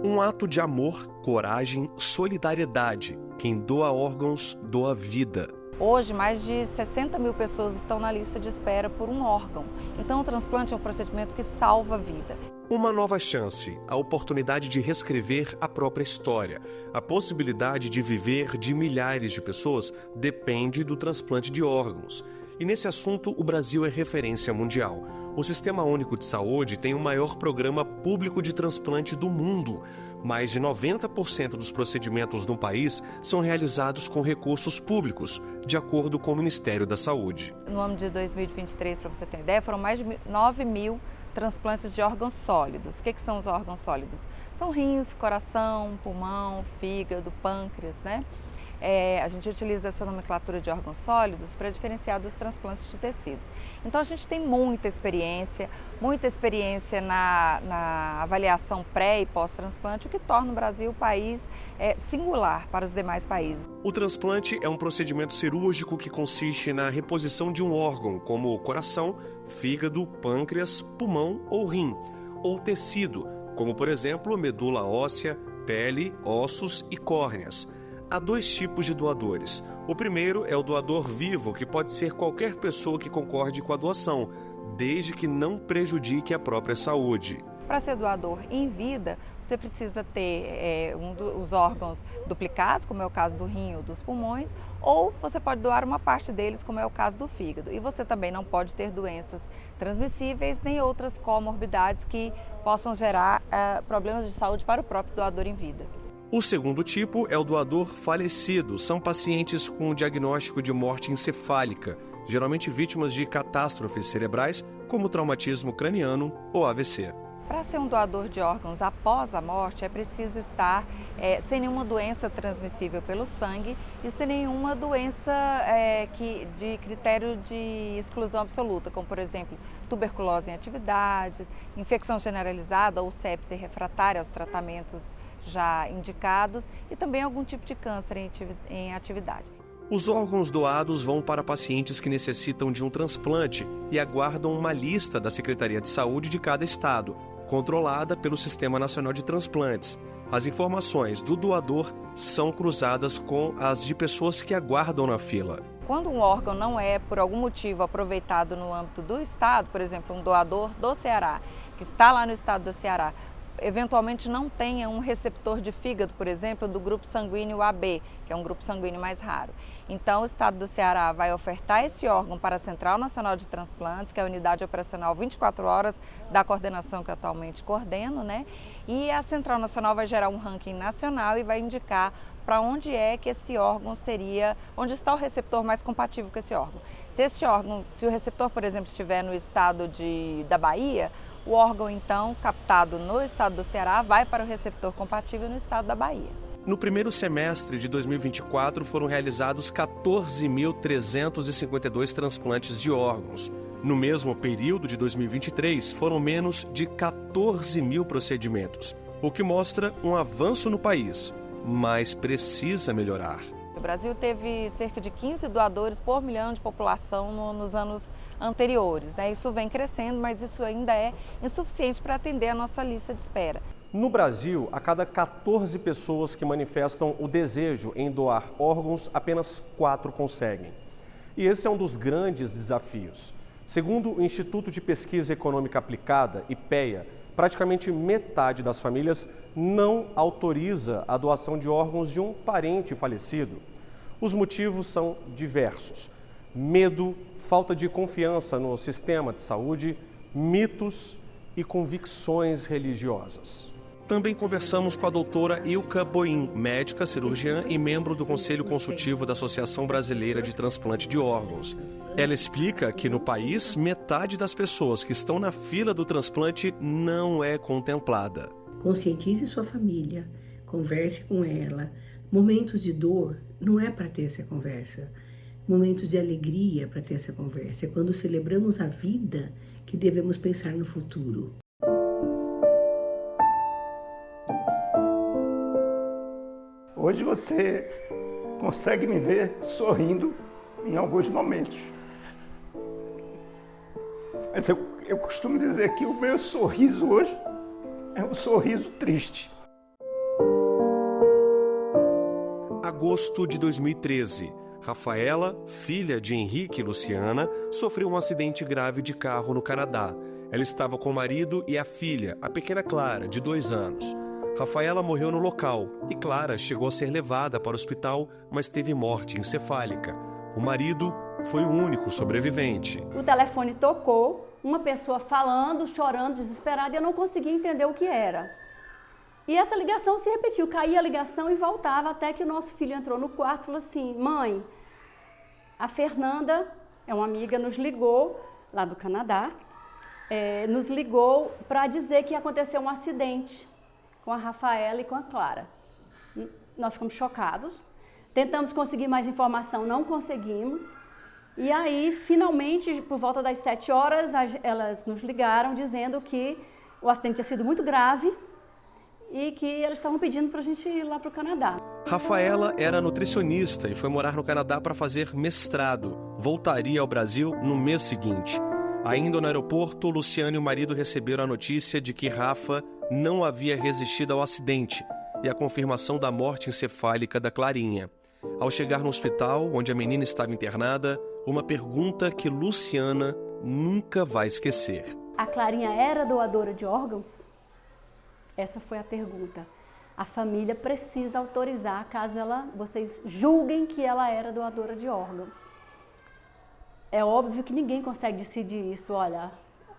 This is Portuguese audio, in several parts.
Um ato de amor, coragem, solidariedade. Quem doa órgãos, doa vida. Hoje, mais de 60 mil pessoas estão na lista de espera por um órgão. Então, o transplante é um procedimento que salva a vida. Uma nova chance, a oportunidade de reescrever a própria história. A possibilidade de viver de milhares de pessoas depende do transplante de órgãos. E nesse assunto, o Brasil é referência mundial. O Sistema Único de Saúde tem o maior programa público de transplante do mundo. Mais de 90% dos procedimentos no país são realizados com recursos públicos, de acordo com o Ministério da Saúde. No ano de 2023, para você ter uma ideia, foram mais de 9 mil transplantes de órgãos sólidos. O que são os órgãos sólidos? São rins, coração, pulmão, fígado, pâncreas, né? A gente utiliza essa nomenclatura de órgãos sólidos para diferenciar dos transplantes de tecidos. Então a gente tem muita experiência na avaliação pré e pós-transplante, o que torna o Brasil um país singular para os demais países. O transplante é um procedimento cirúrgico que consiste na reposição de um órgão, como coração, fígado, pâncreas, pulmão ou rim, ou tecido, como por exemplo medula óssea, pele, ossos e córneas. Há dois tipos de doadores. O primeiro é o doador vivo, que pode ser qualquer pessoa que concorde com a doação, desde que não prejudique a própria saúde. Para ser doador em vida, você precisa ter os órgãos duplicados, como é o caso do rim ou dos pulmões, ou você pode doar uma parte deles, como é o caso do fígado. E você também não pode ter doenças transmissíveis nem outras comorbidades que possam gerar problemas de saúde para o próprio doador em vida. O segundo tipo é o doador falecido. São pacientes com diagnóstico de morte encefálica, geralmente vítimas de catástrofes cerebrais, como traumatismo craniano ou AVC. Para ser um doador de órgãos após a morte, é preciso estar sem nenhuma doença transmissível pelo sangue e sem nenhuma doença de critério de exclusão absoluta, como, por exemplo, tuberculose em atividades, infecção generalizada ou sepse refratária aos tratamentos já indicados e também algum tipo de câncer em atividade. Os órgãos doados vão para pacientes que necessitam de um transplante e aguardam uma lista da Secretaria de Saúde de cada estado, controlada pelo Sistema Nacional de Transplantes. As informações do doador são cruzadas com as de pessoas que aguardam na fila. Quando um órgão não é, por algum motivo, aproveitado no âmbito do estado, por exemplo, um doador do Ceará, que está lá no estado do Ceará, eventualmente não tenha um receptor de fígado, por exemplo, do grupo sanguíneo AB, que é um grupo sanguíneo mais raro. Então, o estado do Ceará vai ofertar esse órgão para a Central Nacional de Transplantes, que é a unidade operacional 24 horas da coordenação que eu atualmente coordeno, né? E a Central Nacional vai gerar um ranking nacional e vai indicar para onde é que esse órgão seria, onde está o receptor mais compatível com esse órgão. Se o receptor, por exemplo, estiver no estado da Bahia, o órgão, então, captado no estado do Ceará, vai para o receptor compatível no estado da Bahia. No primeiro semestre de 2024, foram realizados 14.352 transplantes de órgãos. No mesmo período de 2023, foram menos de 14 mil procedimentos, o que mostra um avanço no país, mas precisa melhorar. O Brasil teve cerca de 15 doadores por milhão de população nos anos anteriores, né? Isso vem crescendo, mas isso ainda é insuficiente para atender a nossa lista de espera. No Brasil, a cada 14 pessoas que manifestam o desejo em doar órgãos, apenas 4 conseguem. E esse é um dos grandes desafios. Segundo o Instituto de Pesquisa Econômica Aplicada, IPEA, praticamente metade das famílias não autoriza a doação de órgãos de um parente falecido. Os motivos são diversos: medo, falta de confiança no sistema de saúde, mitos e convicções religiosas. Também conversamos com a doutora Ilka Boim, médica cirurgiã e membro do Conselho Consultivo da Associação Brasileira de Transplante de Órgãos. Ela explica que no país, metade das pessoas que estão na fila do transplante não é contemplada. Conscientize sua família, converse com ela. Momentos de dor não é para ter essa conversa. Momentos de alegria para ter essa conversa. É quando celebramos a vida que devemos pensar no futuro. Hoje você consegue me ver sorrindo em alguns momentos. Mas eu costumo dizer que o meu sorriso hoje é um sorriso triste. Agosto de 2013. Rafaela, filha de Henrique e Luciana, sofreu um acidente grave de carro no Canadá. Ela estava com o marido e a filha, a pequena Clara, de 2 anos. Rafaela morreu no local e Clara chegou a ser levada para o hospital, mas teve morte encefálica. O marido foi o único sobrevivente. O telefone tocou, uma pessoa falando, chorando, desesperada, e eu não conseguia entender o que era. E essa ligação se repetiu, caía a ligação e voltava, até que o nosso filho entrou no quarto e falou assim: mãe, a Fernanda, é uma amiga, nos ligou, lá do Canadá, nos ligou para dizer que aconteceu um acidente com a Rafaela e com a Clara. Nós ficamos chocados, tentamos conseguir mais informação, não conseguimos. E aí, finalmente, por volta das 7 horas, elas nos ligaram dizendo que o acidente tinha sido muito grave e que eles estavam pedindo para a gente ir lá para o Canadá. Rafaela era nutricionista e foi morar no Canadá para fazer mestrado. Voltaria ao Brasil no mês seguinte. Ainda no aeroporto, Luciano e o marido receberam a notícia de que Rafa não havia resistido ao acidente e a confirmação da morte encefálica da Clarinha. Ao chegar no hospital, onde a menina estava internada, uma pergunta que Luciana nunca vai esquecer. A Clarinha era doadora de órgãos? Essa foi a pergunta. A família precisa autorizar, caso vocês julguem que ela era doadora de órgãos. É óbvio que ninguém consegue decidir isso, olha,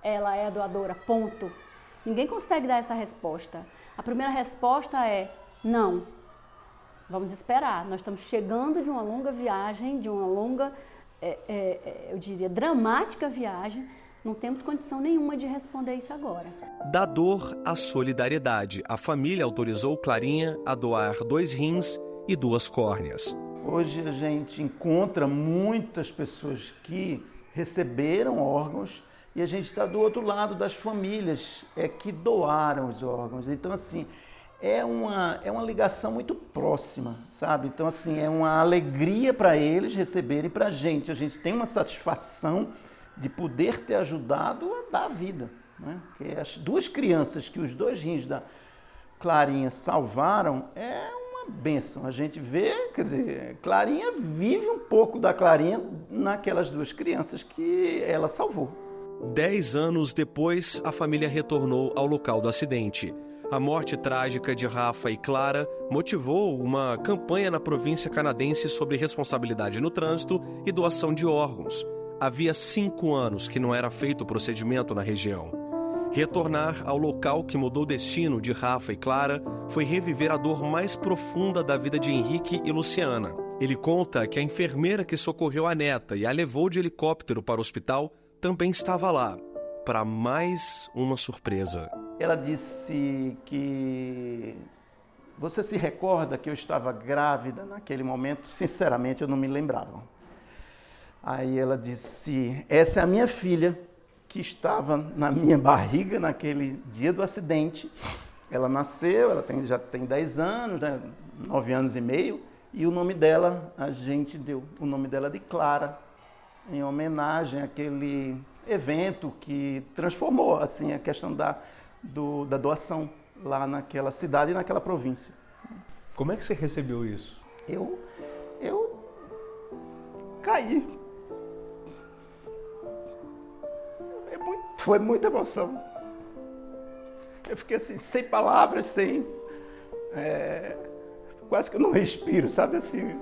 ela é doadora, ponto. Ninguém consegue dar essa resposta. A primeira resposta é não. Vamos esperar. Nós estamos chegando de uma longa viagem, de uma longa, eu diria, dramática viagem. Não temos condição nenhuma de responder isso agora. Da dor à solidariedade, a família autorizou Clarinha a doar 2 rins e 2 córneas. Hoje a gente encontra muitas pessoas que receberam órgãos e a gente está do outro lado das famílias que doaram os órgãos. Então, assim, é uma ligação muito próxima, sabe? Então, assim, é uma alegria para eles receberem para a gente. A gente tem uma satisfação de poder ter ajudado a dar vida, né? Porque as 2 crianças que os 2 rins da Clarinha salvaram é uma bênção. A gente vê, quer dizer, Clarinha vive um pouco da Clarinha naquelas 2 crianças que ela salvou. 10 anos depois, a família retornou ao local do acidente. A morte trágica de Rafa e Clara motivou uma campanha na província canadense sobre responsabilidade no trânsito e doação de órgãos. Havia 5 anos que não era feito o procedimento na região. Retornar ao local que mudou o destino de Rafa e Clara foi reviver a dor mais profunda da vida de Henrique e Luciana. Ele conta que a enfermeira que socorreu a neta e a levou de helicóptero para o hospital também estava lá, para mais uma surpresa. Ela disse que... Você se recorda que eu estava grávida naquele momento? Sinceramente, eu não me lembrava. Aí ela disse, essa é a minha filha, que estava na minha barriga naquele dia do acidente. Ela nasceu, já tem 10 anos, né? 9 anos e meio, e o nome dela, a gente deu o nome dela de Clara, em homenagem àquele evento que transformou assim, a questão da doação lá naquela cidade e naquela província. Como é que você recebeu isso? Eu caí. Foi muita emoção. Eu fiquei assim, sem palavras, quase que eu não respiro, sabe assim.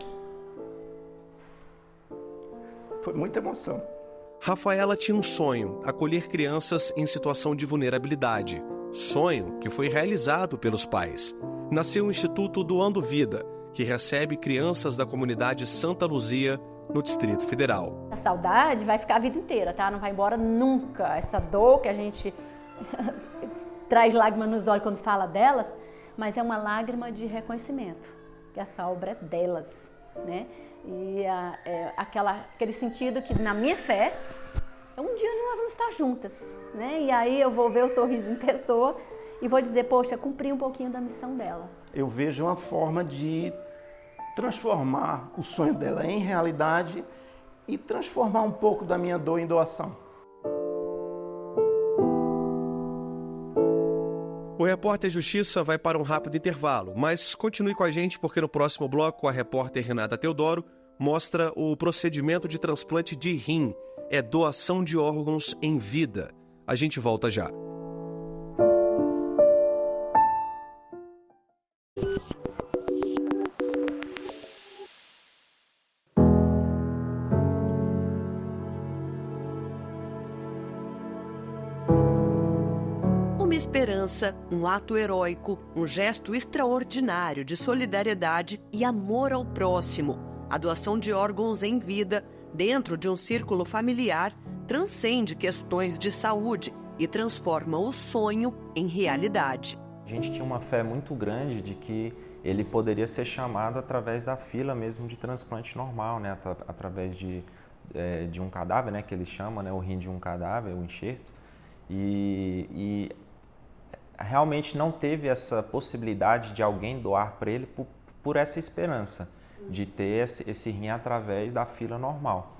Foi muita emoção. Rafaela tinha um sonho, acolher crianças em situação de vulnerabilidade. Sonho que foi realizado pelos pais. Nasceu o Instituto Doando Vida, que recebe crianças da comunidade Santa Luzia, no Distrito Federal. A saudade vai ficar a vida inteira, tá? Não vai embora nunca. Essa dor que a gente traz lágrima nos olhos quando fala delas, mas é uma lágrima de reconhecimento, que essa obra é delas, né? E aquele sentido que, na minha fé, um dia nós vamos estar juntas, né? E aí eu vou ver o sorriso em pessoa e vou dizer, poxa, cumpri um pouquinho da missão dela. Eu vejo uma forma de transformar o sonho dela em realidade e transformar um pouco da minha dor em doação. O Repórter Justiça vai para um rápido intervalo, mas continue com a gente porque no próximo bloco a repórter Renata Teodoro mostra o procedimento de transplante de rim. É doação de órgãos em vida. A gente volta já. Uma esperança, um ato heróico, um gesto extraordinário de solidariedade e amor ao próximo. A doação de órgãos em vida, dentro de um círculo familiar, transcende questões de saúde e transforma o sonho em realidade. A gente tinha uma fé muito grande de que ele poderia ser chamado através da fila mesmo de transplante normal, né? Através de um cadáver, né? Que eles chamam, né? O rim de um cadáver, o enxerto. E realmente não teve essa possibilidade de alguém doar para ele por essa esperança de ter esse rim através da fila normal.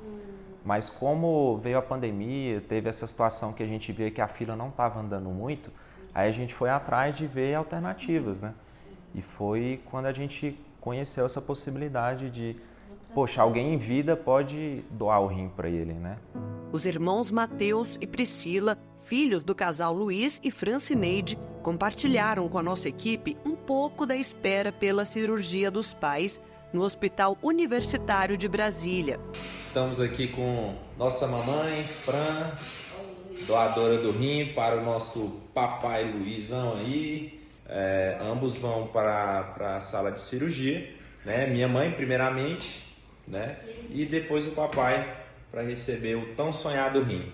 Mas como veio a pandemia, teve essa situação que a gente vê que a fila não estava andando muito, aí a gente foi atrás de ver alternativas, né? E foi quando a gente conheceu essa possibilidade de, poxa, alguém em vida pode doar o rim para ele, né? Os irmãos Mateus e Priscila, filhos do casal Luiz e Francineide, compartilharam com a nossa equipe um pouco da espera pela cirurgia dos pais no Hospital Universitário de Brasília. Estamos aqui com nossa mamãe, Fran, doadora do rim, para o nosso papai Luizão aí. Ambos vão para a sala de cirurgia, né? Minha mãe primeiramente, né? E depois o papai para receber o tão sonhado rim.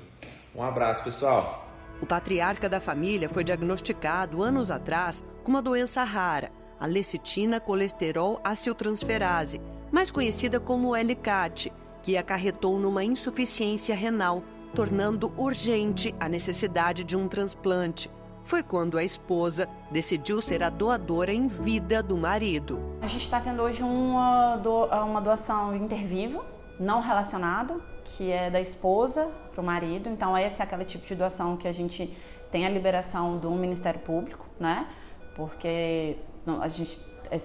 Um abraço, pessoal! O patriarca da família foi diagnosticado anos atrás com uma doença rara, a lecitina colesterol aciltransferase, mais conhecida como LCAT, que acarretou numa insuficiência renal, tornando urgente a necessidade de um transplante. Foi quando a esposa decidiu ser a doadora em vida do marido. A gente está tendo hoje uma doação interviva, não relacionado, que é da esposa para o marido. Então, esse é aquele tipo de doação que a gente tem a liberação do Ministério Público, né? Porque a gente,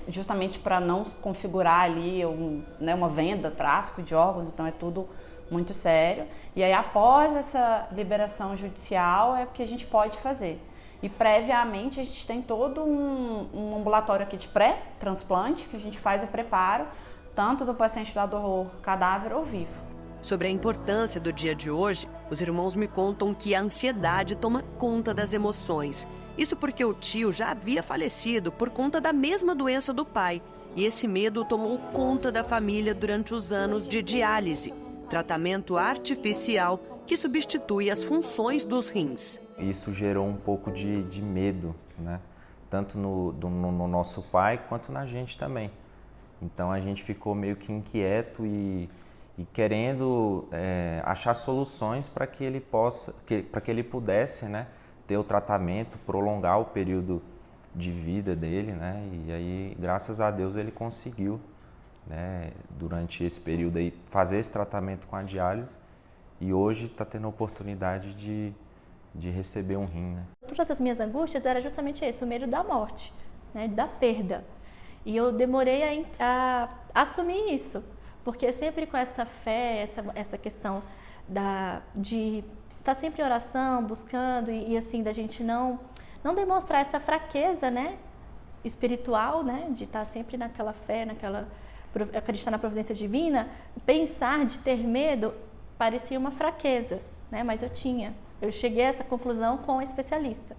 justamente para não configurar ali uma venda, tráfico de órgãos, então é tudo muito sério. E aí, após essa liberação judicial, é o que a gente pode fazer. E previamente a gente tem todo um ambulatório aqui de pré-transplante, que a gente faz o preparo, tanto do paciente doador cadáver ou vivo. Sobre a importância do dia de hoje, os irmãos me contam que a ansiedade toma conta das emoções. Isso porque o tio já havia falecido por conta da mesma doença do pai. E esse medo tomou conta da família durante os anos de diálise, tratamento artificial que substitui as funções dos rins. Isso gerou um pouco de medo, né? Tanto no nosso pai quanto na gente também. Então a gente ficou meio que inquieto e querendo achar soluções para que ele pudesse, né, ter o tratamento, prolongar o período de vida dele, né? E aí, graças a Deus, ele conseguiu, né, durante esse período aí, fazer esse tratamento com a diálise e hoje está tendo a oportunidade de receber um rim, né? Todas as minhas angústias era justamente esse, o medo da morte, né, da perda. E eu demorei a assumir isso. Porque sempre com essa fé, essa questão de estar sempre em oração, buscando e assim, da gente não demonstrar essa fraqueza, né, espiritual, né, de estar sempre naquela fé, acreditar na providência divina, pensar de ter medo parecia uma fraqueza, né, mas eu cheguei a essa conclusão com a especialista.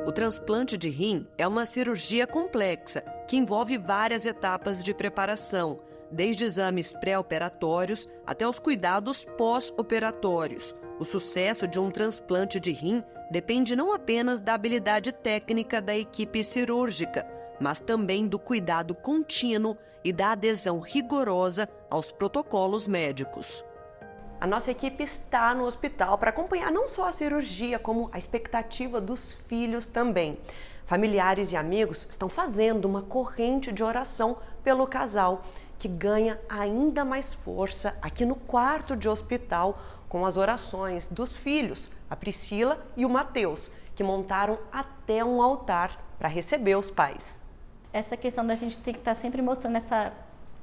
O transplante de rim é uma cirurgia complexa que envolve várias etapas de preparação, desde exames pré-operatórios até os cuidados pós-operatórios. O sucesso de um transplante de rim depende não apenas da habilidade técnica da equipe cirúrgica, mas também do cuidado contínuo e da adesão rigorosa aos protocolos médicos. A nossa equipe está no hospital para acompanhar não só a cirurgia, como a expectativa dos filhos também. Familiares e amigos estão fazendo uma corrente de oração pelo casal, que ganha ainda mais força aqui no quarto de hospital com as orações dos filhos, a Priscila e o Mateus, que montaram até um altar para receber os pais. Essa questão da gente ter que estar sempre mostrando essa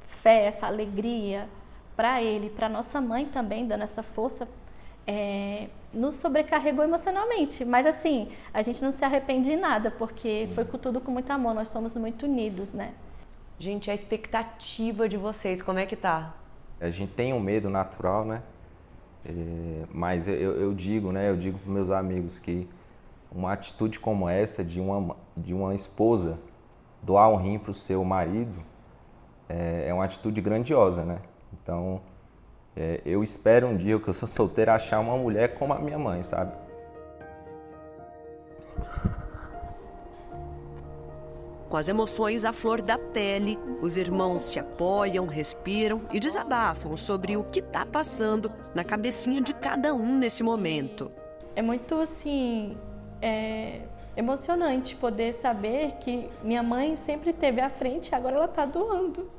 fé, essa alegria para ele, para nossa mãe também, dando essa força, nos sobrecarregou emocionalmente. Mas assim, a gente não se arrepende de nada, porque foi tudo com muito amor, nós somos muito unidos, né? Gente, a expectativa de vocês, como é que tá? A gente tem um medo natural, né? Mas eu digo, né? Eu digo para meus amigos que uma atitude como essa de uma esposa doar um rim para o seu marido é uma atitude grandiosa, né? Então, eu espero um dia que eu sou solteiro achar uma mulher como a minha mãe, sabe? Com as emoções à flor da pele, os irmãos se apoiam, respiram e desabafam sobre o que está passando na cabecinha de cada um nesse momento. É muito, assim, emocionante poder saber que minha mãe sempre esteve à frente e agora ela está doando.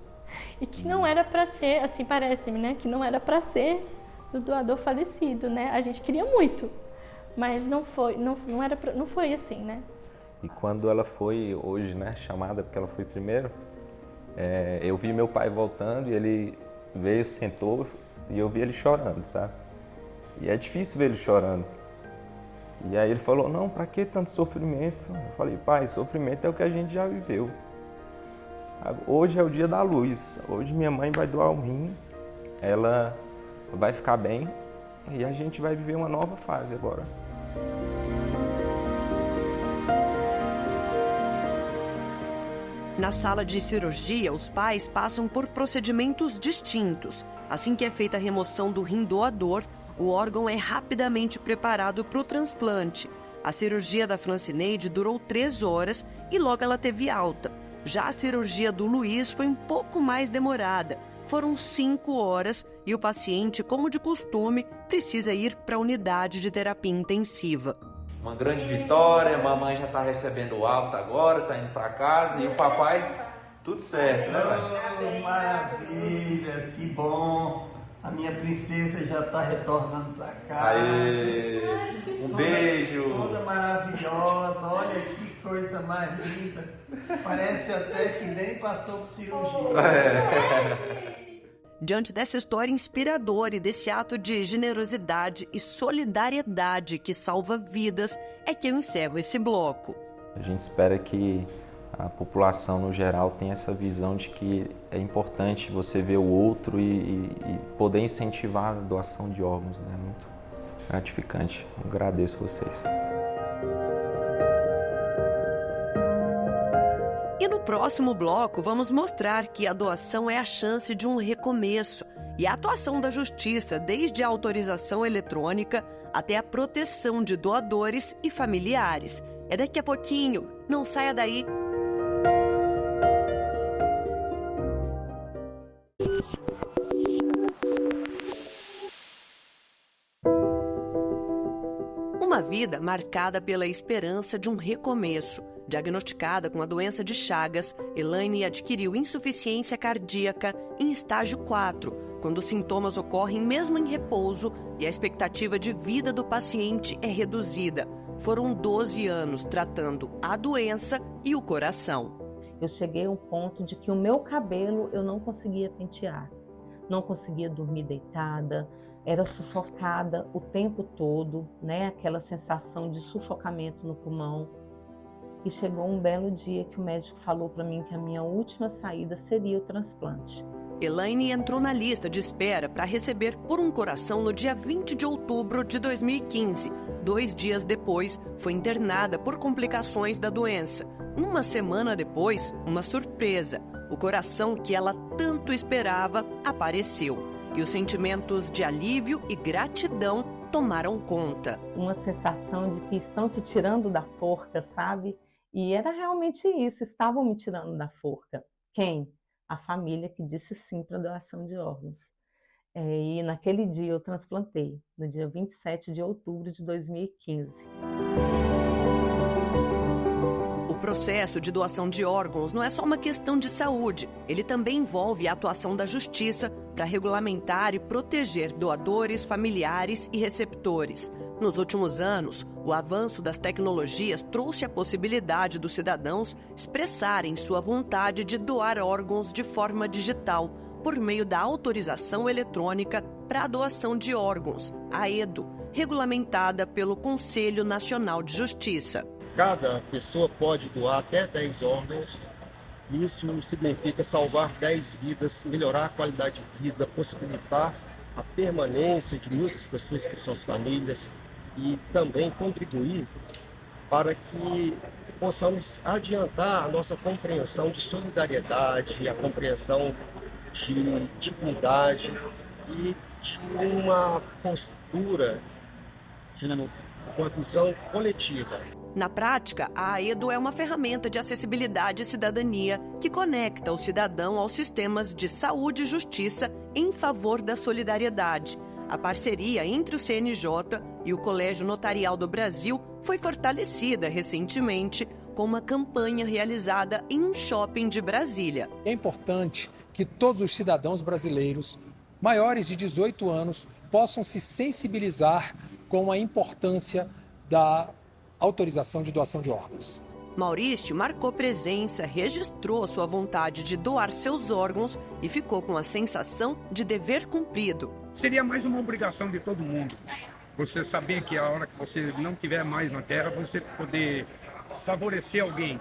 E que não era para ser, assim parece-me, né? Que não era para ser do doador falecido, né? A gente queria muito, mas não foi assim, né? E quando ela foi hoje, né, chamada, porque ela foi primeiro, eu vi meu pai voltando e ele veio, sentou e eu vi ele chorando, sabe? E é difícil ver ele chorando. E aí ele falou, não, pra que tanto sofrimento? Eu falei, pai, sofrimento é o que a gente já viveu. Hoje é o dia da luz. Hoje minha mãe vai doar um rim, ela vai ficar bem e a gente vai viver uma nova fase agora. Na sala de cirurgia, os pais passam por procedimentos distintos. Assim que é feita a remoção do rim doador, o órgão é rapidamente preparado para o transplante. A cirurgia da Francineide durou 3 horas e logo ela teve alta. Já a cirurgia do Luiz foi um pouco mais demorada. Foram 5 horas e o paciente, como de costume, precisa ir para a unidade de terapia intensiva. Uma grande vitória, a mamãe já está recebendo alta agora, está indo para casa e o papai, tudo certo, né, pai? Maravilha, que bom! A minha princesa já está retornando para casa. Aê, beijo! Toda maravilhosa, olha que coisa mais linda. Parece até que nem passou por cirurgia. Diante dessa história inspiradora e desse ato de generosidade e solidariedade que salva vidas, é que eu encerro esse bloco. A gente espera que a população no geral tenha essa visão de que é importante você ver o outro e poder incentivar a doação de órgãos, né? Muito gratificante. Eu agradeço vocês. E no próximo bloco vamos mostrar que a doação é a chance de um recomeço e a atuação da justiça, desde a autorização eletrônica até a proteção de doadores e familiares. É daqui a pouquinho, não saia daí! Uma vida marcada pela esperança de um recomeço. Diagnosticada com a doença de Chagas, Elaine adquiriu insuficiência cardíaca em estágio 4, quando os sintomas ocorrem mesmo em repouso e a expectativa de vida do paciente é reduzida. Foram 12 anos tratando a doença e o coração. Eu cheguei a um ponto de que o meu cabelo eu não conseguia pentear, não conseguia dormir deitada, era sufocada o tempo todo, né? Aquela sensação de sufocamento no pulmão. E chegou um belo dia que o médico falou para mim que a minha última saída seria o transplante. Elaine entrou na lista de espera para receber por um coração no dia 20 de outubro de 2015. 2 dias depois, foi internada por complicações da doença. Uma semana depois, uma surpresa. O coração que ela tanto esperava apareceu. E os sentimentos de alívio e gratidão tomaram conta. Uma sensação de que estão te tirando da forca, sabe? E era realmente isso, estavam me tirando da forca. Quem? A família que disse sim para a doação de órgãos. E naquele dia eu transplantei, no dia 27 de outubro de 2015. O processo de doação de órgãos não é só uma questão de saúde. Ele também envolve a atuação da justiça para regulamentar e proteger doadores, familiares e receptores. Nos últimos anos, o avanço das tecnologias trouxe a possibilidade dos cidadãos expressarem sua vontade de doar órgãos de forma digital, por meio da autorização eletrônica para a doação de órgãos, a AEDO, regulamentada pelo Conselho Nacional de Justiça. Cada pessoa pode doar até 10 órgãos. Isso significa salvar 10 vidas, melhorar a qualidade de vida, possibilitar a permanência de muitas pessoas com suas famílias e também contribuir para que possamos adiantar a nossa compreensão de solidariedade, a compreensão de dignidade e de uma postura de uma visão coletiva. Na prática, a AEDO é uma ferramenta de acessibilidade e cidadania que conecta o cidadão aos sistemas de saúde e justiça em favor da solidariedade. A parceria entre o CNJ e o Colégio Notarial do Brasil foi fortalecida recentemente com uma campanha realizada em um shopping de Brasília. É importante que todos os cidadãos brasileiros maiores de 18 anos possam se sensibilizar com a importância da autorização de doação de órgãos. Maurício marcou presença, registrou sua vontade de doar seus órgãos e ficou com a sensação de dever cumprido. Seria mais uma obrigação de todo mundo. Você saber que a hora que você não estiver mais na Terra, você poder favorecer alguém,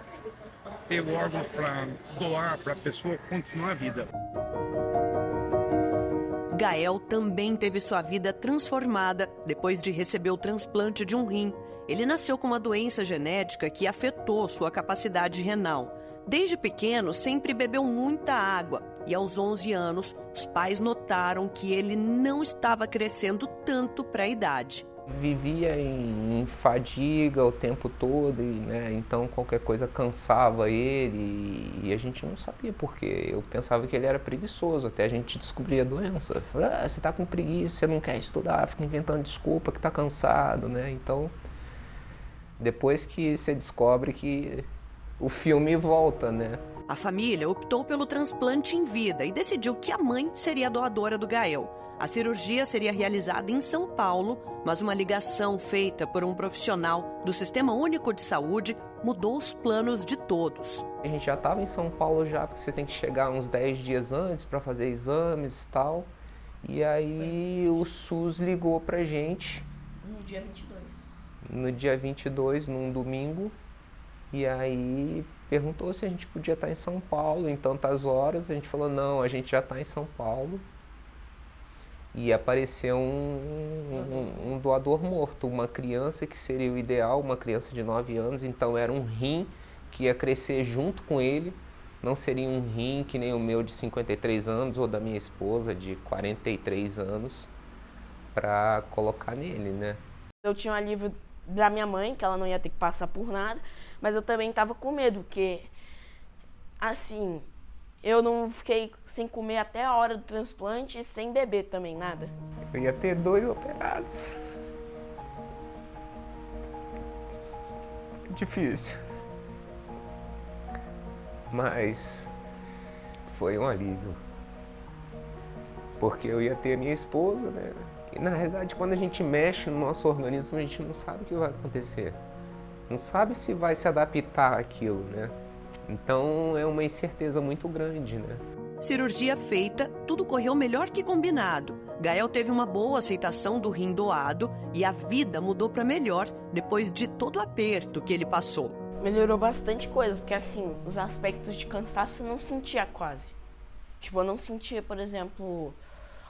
ter órgãos para doar, para a pessoa continuar a vida. Gael também teve sua vida transformada depois de receber o transplante de um rim. Ele nasceu com uma doença genética que afetou sua capacidade renal. Desde pequeno, sempre bebeu muita água e aos 11 anos, os pais notaram que ele não estava crescendo tanto para a idade. Vivia em fadiga o tempo todo, então qualquer coisa cansava ele e a gente não sabia por quê. Eu pensava que ele era preguiçoso, até a gente descobrir a doença. Falei, você está com preguiça, você não quer estudar, fica inventando desculpa que está cansado, Então, depois que você descobre que o filme volta, A família optou pelo transplante em vida e decidiu que a mãe seria a doadora do Gael. A cirurgia seria realizada em São Paulo, mas uma ligação feita por um profissional do Sistema Único de Saúde mudou os planos de todos. A gente já estava em São Paulo já, porque você tem que chegar uns 10 dias antes para fazer exames e tal. E aí o SUS ligou pra gente. No dia 22. No dia 22, num domingo. E aí perguntou se a gente podia estar em São Paulo em tantas horas. A gente falou, não, a gente já está em São Paulo. E apareceu um doador morto, uma criança que seria o ideal, uma criança de 9 anos, então era um rim que ia crescer junto com ele, não seria um rim que nem o meu de 53 anos ou da minha esposa de 43 anos para colocar nele, Eu tinha um alívio da minha mãe, que ela não ia ter que passar por nada, mas eu também estava com medo, porque, assim, eu não fiquei sem comer até a hora do transplante e sem beber também, nada. Eu ia ter 2 operados. Difícil. Mas foi um alívio. Porque eu ia ter a minha esposa, E na realidade, quando a gente mexe no nosso organismo, a gente não sabe o que vai acontecer. Não sabe se vai se adaptar àquilo, Então é uma incerteza muito grande, Cirurgia feita, tudo correu melhor que combinado. Gael teve uma boa aceitação do rim doado e a vida mudou para melhor depois de todo o aperto que ele passou. Melhorou bastante coisa, porque assim, os aspectos de cansaço eu não sentia quase. Eu não sentia, por exemplo,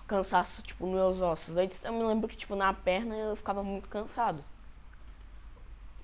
cansaço, nos meus ossos. Antes eu me lembro que, na perna eu ficava muito cansado.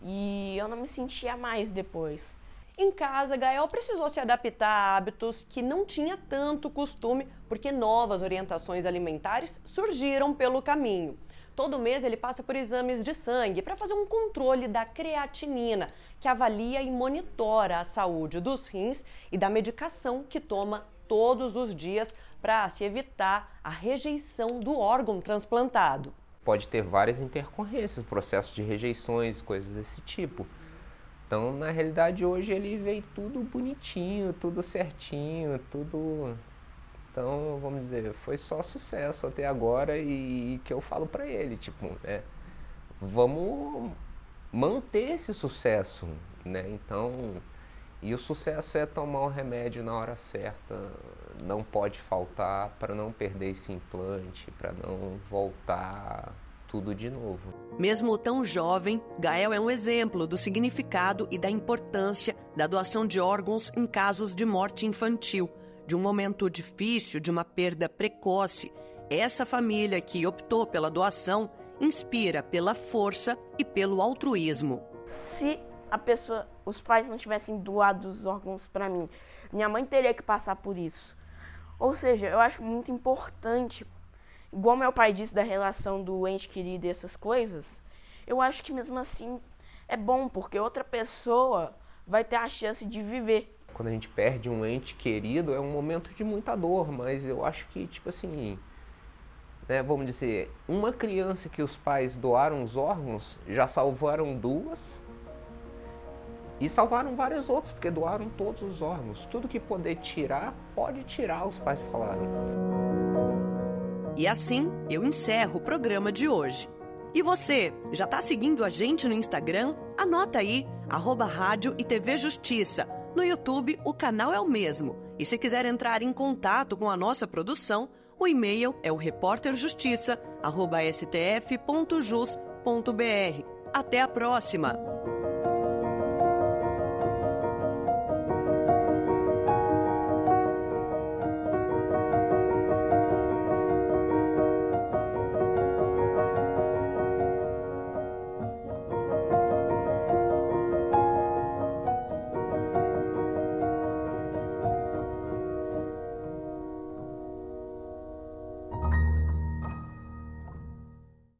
E eu não me sentia mais depois. Em casa, Gael precisou se adaptar a hábitos que não tinha tanto costume, porque novas orientações alimentares surgiram pelo caminho. Todo mês ele passa por exames de sangue para fazer um controle da creatinina, que avalia e monitora a saúde dos rins e da medicação que toma todos os dias para se evitar a rejeição do órgão transplantado. Pode ter várias intercorrências, processos de rejeições, coisas desse tipo. Então, na realidade, hoje ele veio tudo bonitinho, tudo certinho, tudo... Então, vamos dizer, foi só sucesso até agora e que eu falo pra ele, tipo, vamos manter esse sucesso, né? Então, e o sucesso é tomar o remédio na hora certa, não pode faltar para não perder esse implante, para não voltar tudo de novo. Mesmo tão jovem, Gael é um exemplo do significado e da importância da doação de órgãos em casos de morte infantil, de um momento difícil, de uma perda precoce. Essa família que optou pela doação inspira pela força e pelo altruísmo. Se os pais não tivessem doado os órgãos para mim, minha mãe teria que passar por isso. Ou seja, eu acho muito importante, igual meu pai disse da relação do ente querido e essas coisas, eu acho que mesmo assim é bom, porque outra pessoa vai ter a chance de viver. Quando a gente perde um ente querido, é um momento de muita dor, mas eu acho que, tipo assim, né, vamos dizer, uma criança que os pais doaram os órgãos, já salvaram 2 e salvaram vários outros, porque doaram todos os órgãos. Tudo que poder tirar, pode tirar, os pais falaram. E assim, eu encerro o programa de hoje. E você, já está seguindo a gente no Instagram? Anota aí, @Rádio e TV Justiça. No YouTube, o canal é o mesmo. E se quiser entrar em contato com a nossa produção, o e-mail é o repórterjustiça@stf.jus.br. Até a próxima!